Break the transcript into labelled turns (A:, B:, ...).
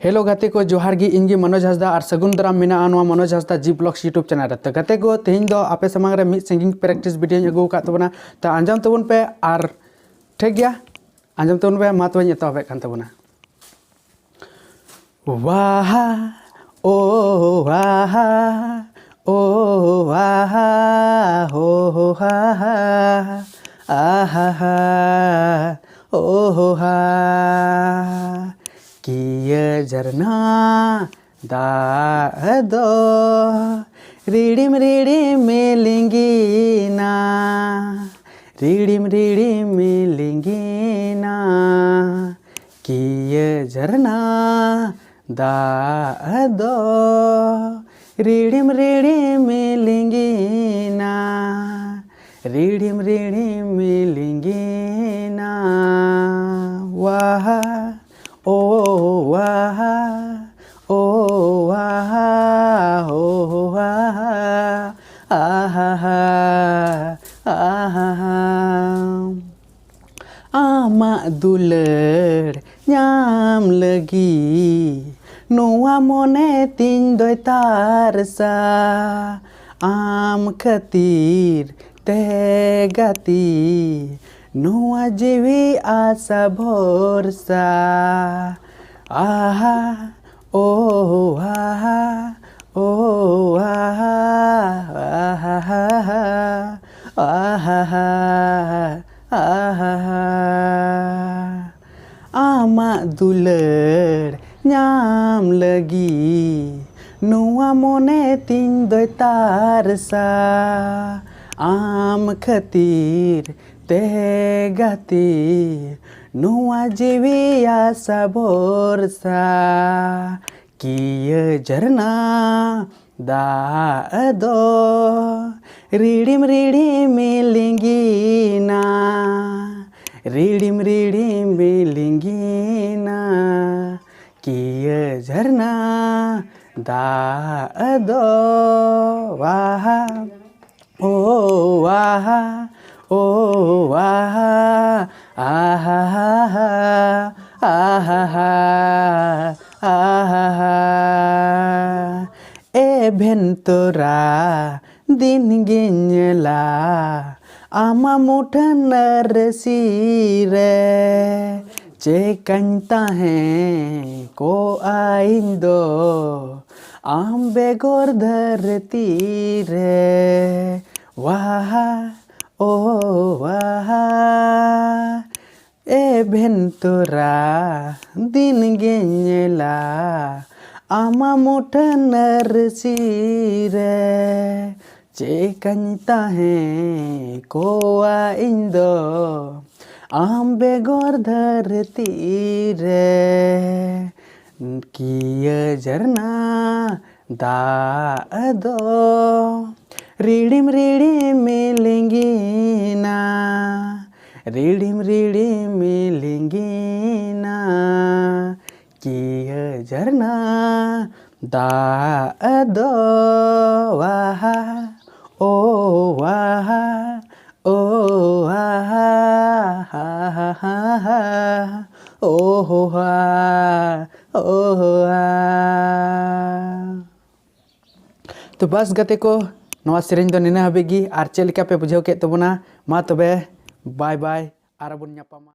A: hello गाते को जोहार गी इंगी मनोज हांसदा और सगुन दाराम मेना मनोज हांसदा जी ब्लॉग्स यूट्यूब चैनल तो गाते को तेहन दो आपे समांग रे मिड सिंगिंग प्रैक्टिस वीडियो अगू का तबना तो आंजम तबन पे और ठीक गया आंजम तबन पे मा तबन एतहबे कान तबना वाह ओ वाह ओ वाह हो हा आहा हा ओ हा कि ये झरना दो रिडिम मिलेंगी ना रिडिम मिलेंगी ना कि ये झरना दो रिडिम मिलेंगी ना रिडिम मिलेंगी ना वाह ओ वाह ओ वाह ओ वाह आहा आहा आमा दुलर nyam lagi noa mone tin doi tarsa am khatir tegati noa jewi asa bhorsa aha oh aha oh aha aha aha aha आमा दुलर nyam lagi noa mone tin doi tarsa am khatir tegati noa jewi asa bhorsa कि ये झरना दो redeem मिलेंगी ना redeem मिलेंगी ना कि ये झरना दो वाह ओ वाह ओ वाह आहा आहा आहा ए भेंतोरा दिन गिनला आमा मुठन रसीरे चेकंता है को आइंदो आम बेगोर धरती रे वाह ओ वाह ए भेंतोरा दिन गेला आमा मुठन रसीरे चेकंता है को आइंदो आम बेगोर धरती रे कि ये झरना दो रिडिम मिलेंगी ना रिडिम मिलेंगी ना कि ये झरना दो वाह ओ वाह ओ वाह ओ तो बस गते को नवा सेरेंज दो निना हबेगी और चेलिका पे बुझाव के तबना मा तबे बाय बाय आर बन